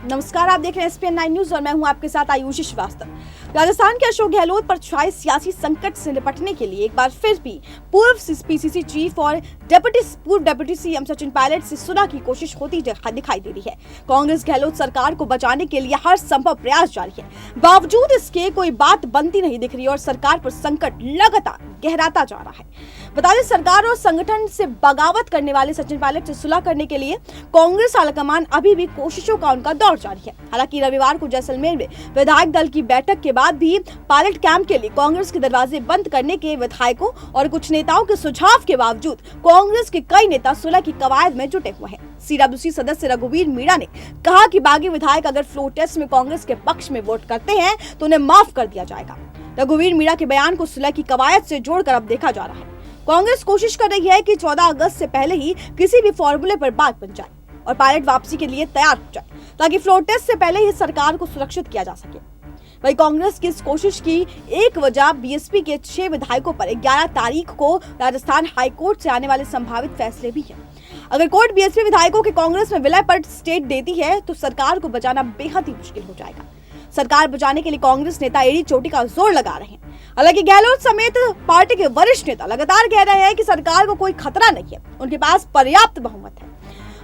नमस्कार, आप देख रहे हैं एसपीएन 9 न्यूज और मैं हूं आपके साथ आयुषी श्रीवास्तव। राजस्थान के अशोक गहलोत पर छाए सियासी संकट से निपटने के लिए एक बार फिर भी पूर्व पीसीसी चीफ और पूर्व डिप्टी सीएम सचिन पायलट से सुलह की कोशिश होती दिखाई दे रही है। कांग्रेस गहलोत सरकार को बचाने के लिए हर संभव प्रयास जारी है, बावजूद इसके कोई बात बनती नहीं दिख रही और सरकार पर संकट लगातार गहराता जा रहा है। बता दें, सरकार और संगठन से बगावत करने वाले सचिन पायलट से सुलह करने के लिए कांग्रेस आलाकमान अभी भी कोशिशों का उनका दौर जारी है। हालांकि रविवार को जैसलमेर में विधायक दल की बैठक के बाद भी पायलट कैंप के लिए कांग्रेस के दरवाजे बंद करने के विधायकों और कुछ नेताओं के सुझाव के बावजूद कांग्रेस के कई नेता सुलह की कवायद में जुटे हुए हैं। सीडब्ल्यूसी सदस्य रघुवीर मीणा ने कहा कि बागी विधायक अगर फ्लोर टेस्ट में कांग्रेस के पक्ष में वोट करते हैं तो उन्हें माफ कर दिया जाएगा। रघुवीर मीणा के बयान को सुलह की कवायद से जोड़कर अब देखा जा रहा है। कांग्रेस कोशिश कर रही है कि 14 अगस्त से पहले ही किसी भी फॉर्मूले पर बात बन जाए और पायलट वापसी के लिए तैयार हो जाए, ताकि फ्लोर टेस्ट से पहले ही सरकार को सुरक्षित किया जा सके। वही कांग्रेस की इस कोशिश की एक वजह बीएसपी के 6 विधायकों पर 11 तारीख को राजस्थान हाईकोर्ट से आने वाले संभावित फैसले भी है। अगर कोर्ट बीएसपी विधायकों के कांग्रेस में विलय पर स्टे देती है तो सरकार को बचाना बेहद ही मुश्किल हो जाएगा। सरकार बचाने के लिए कांग्रेस नेता एड़ी चोटी का जोर लगा रहे हैं। हालांकि गहलोत समेत पार्टी के वरिष्ठ नेता लगातार कह रहे हैं कि सरकार को कोई खतरा नहीं है, उनके पास पर्याप्त बहुमत है।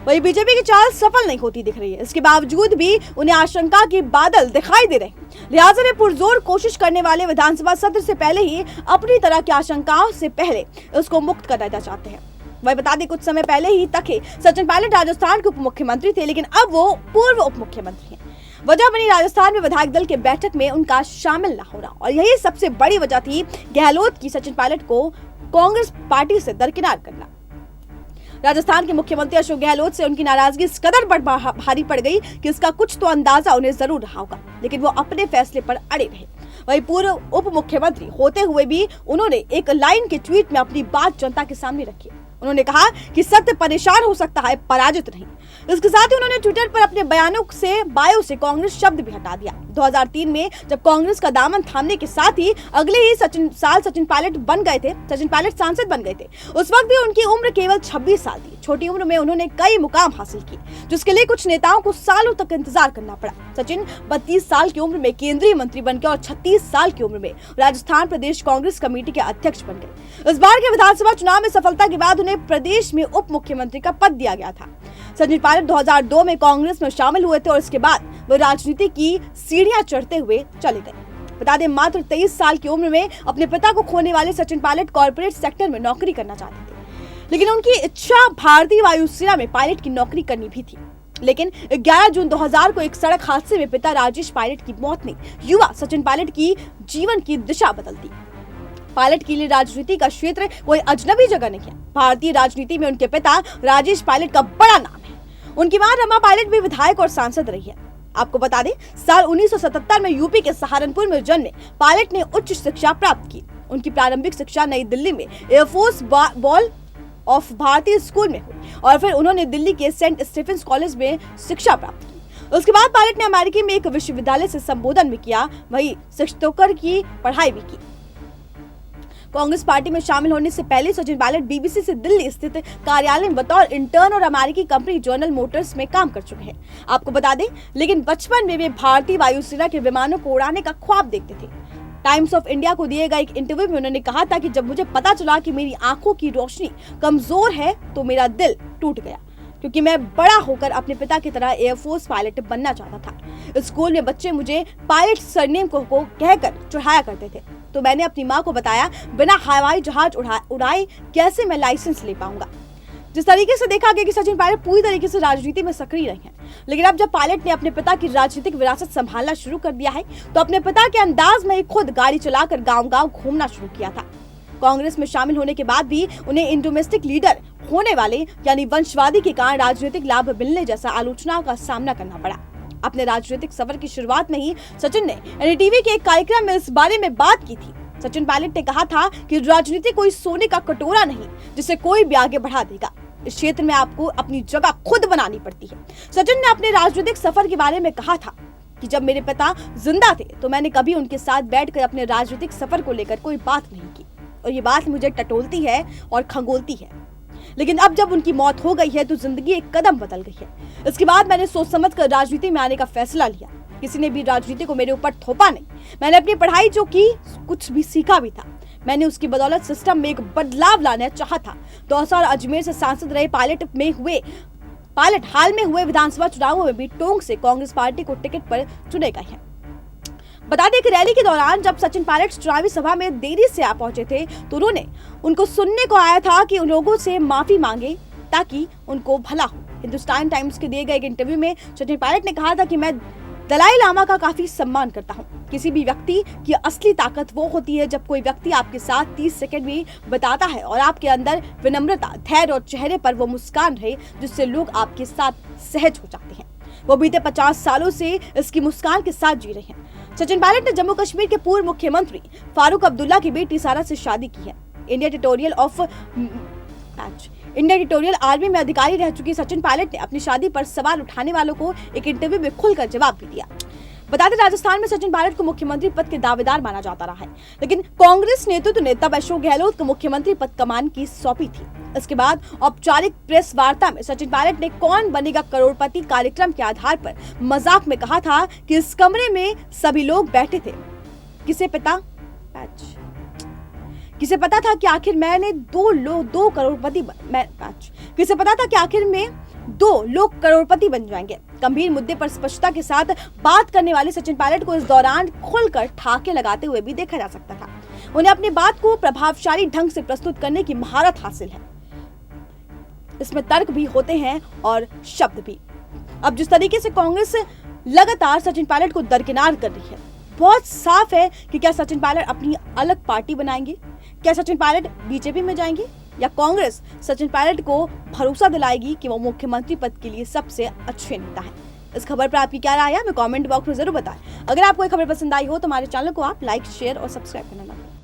वही बीजेपी की चाल सफल नहीं होती दिख रही है। इसके बावजूद भी उन्हें आशंका के बादल दिखाई दे रहे हैं। लिहाजा वे पुरजोर कोशिश करने वाले विधानसभा सत्र से पहले ही अपनी तरह की आशंकाओं से पहले उसको मुक्त कर देना चाहते हैं। वही बता दें, कुछ समय पहले ही तक सचिन पायलट राजस्थान के उप मुख्यमंत्री थे, लेकिन अब वो पूर्व उप मुख्यमंत्री हैं। वजह बनी राजस्थान में विधायक दल के बैठक में उनका शामिल न होना, और यही सबसे बड़ी वजह थी गहलोत की सचिन पायलट को कांग्रेस पार्टी से दरकिनार करना। राजस्थान के मुख्यमंत्री अशोक गहलोत से उनकी नाराजगी इस कदर भारी पड़ गई कि इसका कुछ तो अंदाजा उन्हें जरूर रहा होगा, लेकिन वो अपने फैसले पर अड़े रहे। वही पूर्व उप मुख्यमंत्री होते हुए भी उन्होंने एक लाइन के ट्वीट में अपनी बात जनता के सामने रखी। उन्होंने कहा कि सत्य परेशान हो सकता है, पराजित नहीं। इसके साथ ही उन्होंने ट्विटर पर अपने बयानों से बायो से कांग्रेस शब्द भी हटा दिया। 2003 में जब कांग्रेस का दामन थामने के साथ ही अगले ही साल सचिन पायलट सांसद बन गए थे। उस वक्त भी उनकी उम्र केवल 26 साल थी। छोटी उम्र में उन्होंने कई मुकाम हासिल किए, जिसके लिए कुछ नेताओं को सालों तक इंतजार करना पड़ा। सचिन 32 साल की उम्र में केंद्रीय मंत्री बन गए और 36 साल की उम्र में राजस्थान प्रदेश कांग्रेस कमेटी के अध्यक्ष बन गए। इस बार के विधानसभा चुनाव में सफलता के बाद उन्हें प्रदेश में उप मुख्यमंत्री का पद दिया गया था। सचिन पायलट 2002 में कांग्रेस में शामिल हुए थे और इसके बाद वो राजनीति की सीढ़ियां चढ़ते हुए चले गए। बता दें, मात्र 23 साल की उम्र में अपने पिता को खोने वाले सचिन पायलट कॉर्पोरेट सेक्टर में नौकरी करना चाहते थे, लेकिन उनकी इच्छा भारतीय वायुसेना में पायलट की नौकरी करनी भी थी। लेकिन 11 जून 2000 को एक सड़क हादसे में पिता राजेश पायलट की मौत ने युवा सचिन पायलट की जीवन की दिशा बदल दी। पायलट के लिए राजनीति का क्षेत्र कोई अजनबी जगह नहीं है। भारतीय राजनीति में उनके पिता राजेश पायलट का बड़ा नाम है। उनकी मां रमा पायलट भी विधायक और सांसद रही है। आपको बता दें, साल 1977 में यूपी के सहारनपुर में जन्मे पायलट ने उच्च शिक्षा प्राप्त की। उनकी प्रारंभिक शिक्षा नई दिल्ली में एयरफोर्स बॉल ऑफ भारतीय स्कूल में हुई और फिर उन्होंने दिल्ली के सेंट स्टीफेंस कॉलेज में शिक्षा प्राप्त की। उसके बाद पायलट ने अमेरिकी में एक विश्वविद्यालय से संबोधन भी किया, वही शिक्षकों की पढ़ाई भी की। कांग्रेस पार्टी में शामिल होने से पहले सचिन पायलट बीबीसी से दिल्ली स्थित कार्यालय में बतौर इंटर्न और अमेरिकी कंपनी जनरल मोटर्स में काम कर चुके हैं। आपको बता दें, लेकिन बचपन में वे भारतीय वायुसेना के विमानों को उड़ाने का ख्वाब देखते थे। टाइम्स ऑफ इंडिया को दिए गए एक इंटरव्यू में उन्होंने कहा था कि जब मुझे पता चला कि मेरी आंखों की रोशनी कमजोर है तो मेरा दिल टूट गया, क्योंकि मैं बड़ा होकर अपने पिता की तरह एयरफोर्स पायलट बनना चाहता था। स्कूल में बच्चे मुझे पायलट सरनेम को कहकर चढ़ाया करते थे, तो मैंने अपनी माँ को बताया, बिना हवाई जहाज उड़ाए कैसे मैं लाइसेंस ले पाऊंगा। जिस तरीके से देखा गया कि सचिन पायलट पूरी तरीके से राजनीति में सक्रिय रहे हैं, लेकिन अब जब पायलट ने अपने पिता की राजनीतिक विरासत संभालना शुरू कर दिया है तो अपने पिता के अंदाज में ही खुद गाड़ी चलाकर गांव-गांव घूमना शुरू किया था। कांग्रेस में शामिल होने के बाद भी उन्हें इंडोमेस्टिक लीडर होने वाले यानी वंशवादी के कारण राजनीतिक लाभ मिलने जैसा आलोचनाओं का सामना करना पड़ा। अपने राजनीतिक सफर की शुरुआत में ही सचिन ने एनडीटीवी के एक कार्यक्रम में इस बारे में बात की थी। सचिन पायलट ने कहा था कि राजनीति कोई सोने का कटोरा नहीं जिसे कोई भी आगे बढ़ा देगा। इस क्षेत्र में आपको अपनी जगह खुद बनानी पड़ती है। सचिन ने अपने राजनीतिक सफर के बारे में कहा था कि जब मेरे पिता जिंदा थे तो मैंने कभी उनके साथ बैठकर अपने राजनीतिक सफर को लेकर कोई बात नहीं की, और ये बात मुझे टटोलती है और खंगोलती है। लेकिन अब जब उनकी मौत हो गई है तो जिंदगी एक कदम बदल गई है। इसके बाद मैंने सोच समझ कर राजनीति में आने का फैसला लिया। किसी ने भी राजनीति को मेरे ऊपर थोपा नहीं। मैंने अपनी पढ़ाई जो की, कुछ भी सीखा भी था, मैंने उसकी बदौलत सिस्टम में एक बदलाव लाना चाहा था। 2000 अजमेर से सांसद रहे पायलट हाल में हुए विधानसभा चुनावों में भी टोंक से कांग्रेस पार्टी को टिकट पर चुने गए हैं। बता दें कि रैली के दौरान जब सचिन पायलट चुनावी सभा में देरी से आ पहुंचे थे तो उनको सुनने को आया था कि उन लोगों से माफी मांगे ताकि उनको भला हो। हिंदुस्तान टाइम्स के दिए गए एक इंटरव्यू में सचिन पायलट ने कहा था कि मैं दलाई लामा का काफी सम्मान करता हूं। किसी भी व्यक्ति की असली ताकत वो होती है जब कोई व्यक्ति आपके साथ 30 सेकंड भी बिताता है और आपके अंदर विनम्रता, धैर्य और चेहरे पर वो मुस्कान रहे जिससे लोग आपके साथ सहज हो जाते हैं। वो बीते 50 सालों से इसकी मुस्कान के साथ जी रहे हैं। सचिन पायलट ने जम्मू कश्मीर के पूर्व मुख्यमंत्री फारूक अब्दुल्ला की बेटी सारा से शादी की है। इंडियन टेरिटोरियल आर्मी में अधिकारी रह चुकी सचिन पायलट ने अपनी शादी पर सवाल उठाने वालों को एक इंटरव्यू में खुलकर जवाब भी दिया। बता दें राजस्थान में सचिन पायलट को मुख्यमंत्री पद के दावेदार माना जाता रहा है, लेकिन कांग्रेस नेतृत्व ने तब अशोक गहलोत को मुख्यमंत्री पद कमान की सौंपी थी। इसके बाद औपचारिक प्रेस वार्ता में सचिन पायलट ने कौन बनेगा करोड़पति कार्यक्रम के आधार पर मजाक में कहा था कि इस कमरे में सभी लोग बैठे थे, किसे पता था कि आखिर मैंने दो लोग करोड़पति बन जाएंगे। गंभीर मुद्दे पर स्पष्टता के साथ बात करने वाले सचिन पायलट को इस दौरान खुलकर ठहाके लगाते हुए भी देखा जा सकता था। उन्हें अपनी बात को प्रभावशाली ढंग से प्रस्तुत करने की महारत हासिल है। इसमें तर्क भी होते हैं और शब्द भी। अब जिस तरीके से कांग्रेस लगातार सचिन पायलट को दरकिनार कर रही है, बहुत साफ है कि क्या सचिन पायलट अपनी अलग पार्टी बनाएंगे? क्या सचिन पायलट बीजेपी में जाएंगे या कांग्रेस सचिन पायलट को भरोसा दिलाएगी कि वो मुख्यमंत्री पद के लिए सबसे अच्छे नेता हैं? इस खबर पर आपकी क्या राय है, हमें कमेंट बॉक्स में जरूर बताएं। अगर आपको ये खबर पसंद आई हो तो हमारे चैनल को आप लाइक, शेयर और सब्सक्राइब करना ना भूलें।